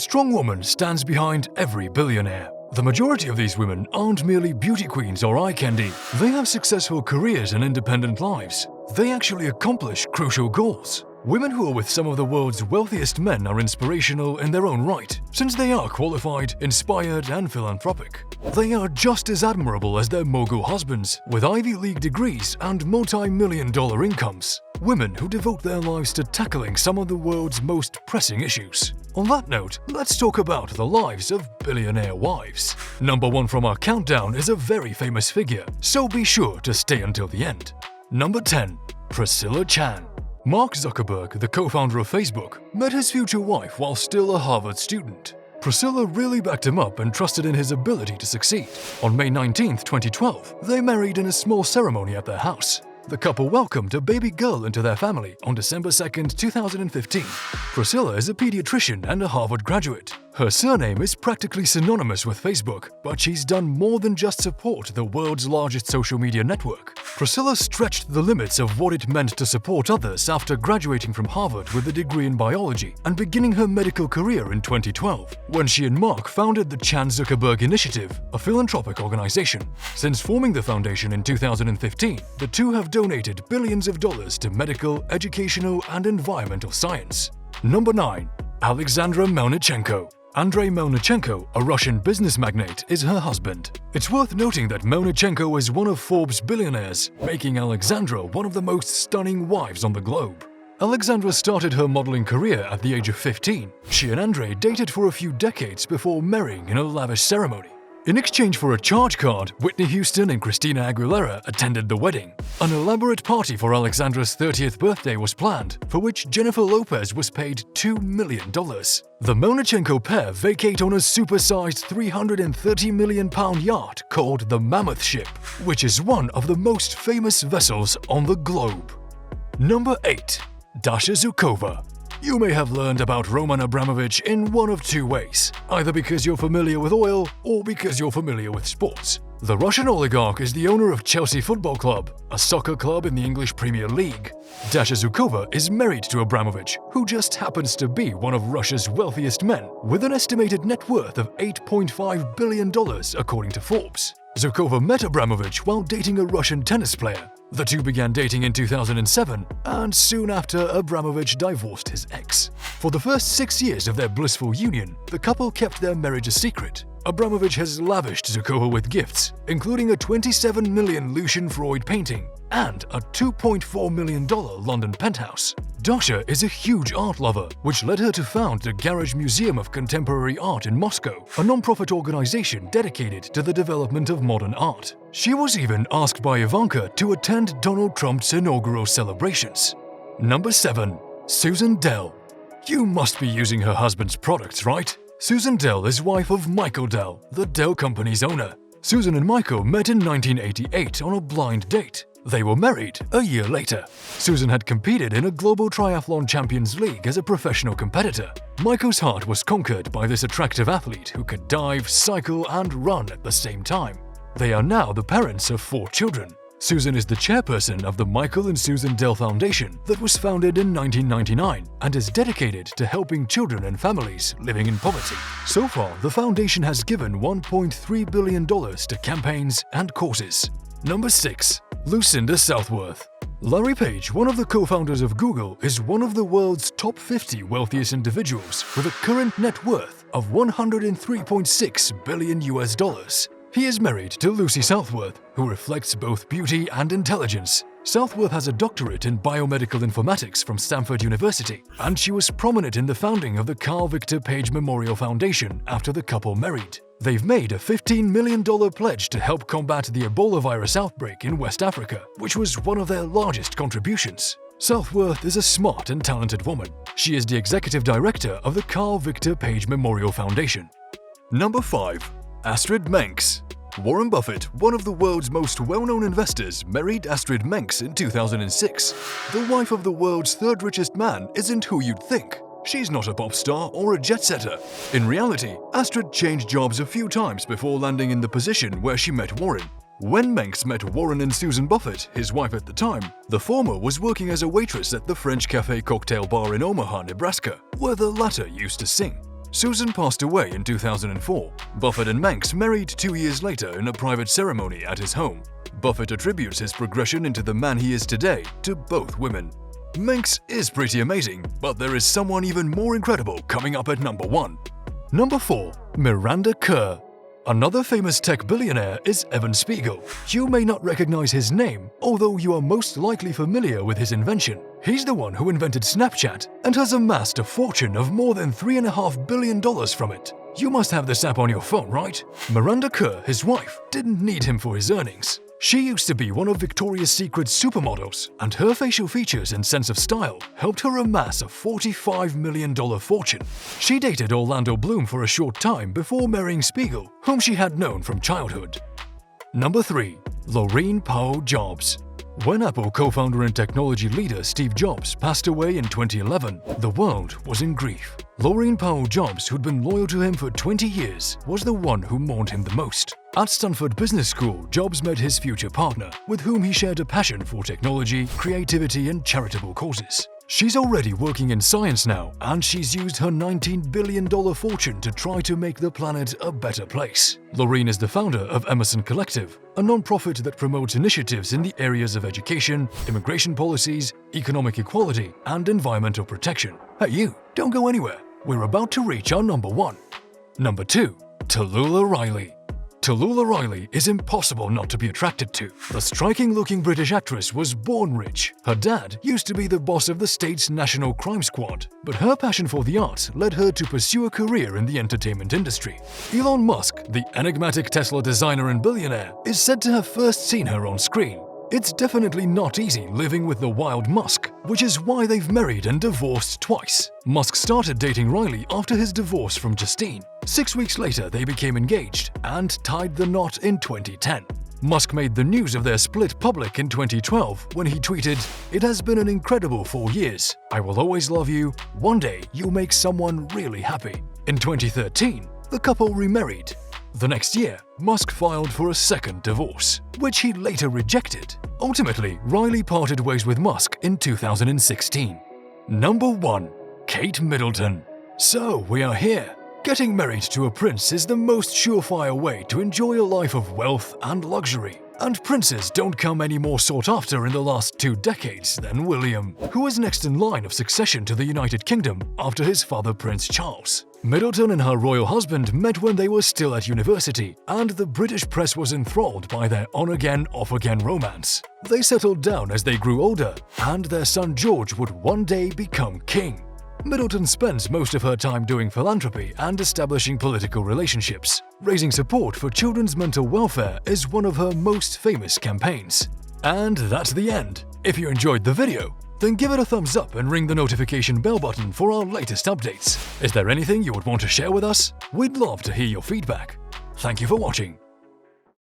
strong woman stands behind every billionaire. The majority of these women aren't merely beauty queens or eye candy. They have successful careers and independent lives. They actually accomplish crucial goals. Women who are with some of the world's wealthiest men are inspirational in their own right, since they are qualified, inspired, and philanthropic. They are just as admirable as their mogul husbands, with Ivy League degrees and multi-million-dollar incomes. Women who devote their lives to tackling some of the world's most pressing issues. On that note, let's talk about the lives of billionaire wives. Number 1 from our countdown is a very famous figure, so be sure to stay until the end. Number 10. Priscilla Chan. Mark Zuckerberg, the co-founder of Facebook, met his future wife while still a Harvard student. Priscilla really backed him up and trusted in his ability to succeed. On May 19, 2012, they married in a small ceremony at their house. The couple welcomed a baby girl into their family on December 2, 2015. Priscilla is a pediatrician and a Harvard graduate. Her surname is practically synonymous with Facebook, but she's done more than just support the world's largest social media network. Priscilla stretched the limits of what it meant to support others after graduating from Harvard with a degree in biology and beginning her medical career in 2012, when she and Mark founded the Chan Zuckerberg Initiative, a philanthropic organization. Since forming the foundation in 2015, the two have donated billions of dollars to medical, educational, and environmental science. Number 9. Alexandra Maunichenko. Andrei Maunichenko, a Russian business magnate, is her husband. It's worth noting that Maunichenko is one of Forbes' billionaires, making Alexandra one of the most stunning wives on the globe. Alexandra started her modeling career at the age of 15. She and Andrei dated for a few decades before marrying in a lavish ceremony. In exchange for a charge card, Whitney Houston and Christina Aguilera attended the wedding. An elaborate party for Alexandra's 30th birthday was planned, for which Jennifer Lopez was paid $2 million. The Maunichenko pair vacate on a supersized 330 million pound yacht called the Mammoth Ship, which is one of the most famous vessels on the globe. Number 8. Dasha Zukova. You may have learned about Roman Abramovich in one of two ways, either because you're familiar with oil or because you're familiar with sports. The Russian oligarch is the owner of Chelsea Football Club, a soccer club in the English Premier League. Dasha Zukova is married to Abramovich, who just happens to be one of Russia's wealthiest men, with an estimated net worth of $8.5 billion according to Forbes. Zukova met Abramovich while dating a Russian tennis player. The two began dating in 2007, and soon after, Abramovich divorced his ex. For the first 6 years of their blissful union, the couple kept their marriage a secret. Abramovich has lavished Zukova with gifts, including a $27 million Lucian Freud painting and a $2.4 million London penthouse. Dasha is a huge art lover, which led her to found the Garage Museum of Contemporary Art in Moscow, a non-profit organization dedicated to the development of modern art. She was even asked by Ivanka to attend Donald Trump's inaugural celebrations. Number 7. Susan Dell. You must be using her husband's products, right? Susan Dell is wife of Michael Dell, the Dell company's owner. Susan and Michael met in 1988 on a blind date. They were married a year later. Susan had competed in a Global Triathlon Champions League as a professional competitor. Michael's heart was conquered by this attractive athlete who could dive, cycle, and run at the same time. They are now the parents of 4 children. Susan is the chairperson of the Michael and Susan Dell Foundation that was founded in 1999 and is dedicated to helping children and families living in poverty. So far, the foundation has given $1.3 billion to campaigns and causes. Number 6. Lucinda Southworth. Larry Page, one of the co-founders of Google, is one of the world's top 50 wealthiest individuals with a current net worth of $103.6 billion. He is married to Lucy Southworth, who reflects both beauty and intelligence. Southworth has a doctorate in biomedical informatics from Stanford University, and she was prominent in the founding of the Carl Victor Page Memorial Foundation after the couple married. They've made a $15 million pledge to help combat the Ebola virus outbreak in West Africa, which was one of their largest contributions. Southworth is a smart and talented woman. She is the executive director of the Carl Victor Page Memorial Foundation. Number 5. Astrid Menks. Warren Buffett, one of the world's most well-known investors, married Astrid Menks in 2006. The wife of the world's third richest man isn't who you'd think. She's not a pop star or a jet-setter. In reality, Astrid changed jobs a few times before landing in the position where she met Warren. When Menks met Warren and Susan Buffett, his wife at the time, the former was working as a waitress at the French Café Cocktail Bar in Omaha, Nebraska, where the latter used to sing. Susan passed away in 2004. Buffett and Manx married 2 years later in a private ceremony at his home. Buffett attributes his progression into the man he is today to both women. Manx is pretty amazing, but there is someone even more incredible coming up at number 1. Number 4. Miranda Kerr. Another famous tech billionaire is Evan Spiegel. You may not recognize his name, although you are most likely familiar with his invention. He's the one who invented Snapchat and has amassed a fortune of more than $3.5 billion from it. You must have this app on your phone, right? Miranda Kerr, his wife, didn't need him for his earnings. She used to be one of Victoria's Secret's supermodels, and her facial features and sense of style helped her amass a $45 million fortune. She dated Orlando Bloom for a short time before marrying Spiegel, whom she had known from childhood. Number 3. Laureen Powell Jobs. When Apple co-founder and technology leader Steve Jobs passed away in 2011, the world was in grief. Laureen Powell Jobs, who'd been loyal to him for 20 years, was the one who mourned him the most. At Stanford Business School, Jobs met his future partner, with whom he shared a passion for technology, creativity, and charitable causes. She's already working in science now, and she's used her $19 billion fortune to try to make the planet a better place. Laureen is the founder of Emerson Collective, a non-profit that promotes initiatives in the areas of education, immigration policies, economic equality, and environmental protection. Hey you, don't go anywhere. We're about to reach our number 1. Number 2. Tallulah Riley. Tallulah Riley is impossible not to be attracted to. The striking-looking British actress was born rich. Her dad used to be the boss of the state's National Crime Squad, but her passion for the arts led her to pursue a career in the entertainment industry. Elon Musk, the enigmatic Tesla designer and billionaire, is said to have first seen her on screen. It's definitely not easy living with the wild Musk, which is why they've married and divorced twice. Musk started dating Riley after his divorce from Justine. 6 weeks later, they became engaged and tied the knot in 2010. Musk made the news of their split public in 2012 when he tweeted, "It has been an incredible 4 years. I will always love you. One day you'll make someone really happy." In 2013, the couple remarried. The next year, Musk filed for a second divorce, which he later rejected. Ultimately, Riley parted ways with Musk in 2016. Number 1. Kate Middleton. So we are here. Getting married to a prince is the most surefire way to enjoy a life of wealth and luxury. And princes don't come any more sought after in the last 2 decades than William, who was next in line of succession to the United Kingdom after his father Prince Charles. Middleton and her royal husband met when they were still at university, and the British press was enthralled by their on-again, off-again romance. They settled down as they grew older, and their son George would one day become king. Middleton spends most of her time doing philanthropy and establishing political relationships. Raising support for children's mental welfare is one of her most famous campaigns. And that's the end. If you enjoyed the video, then give it a thumbs up and ring the notification bell button for our latest updates. Is there anything you would want to share with us? We'd love to hear your feedback. Thank you for watching.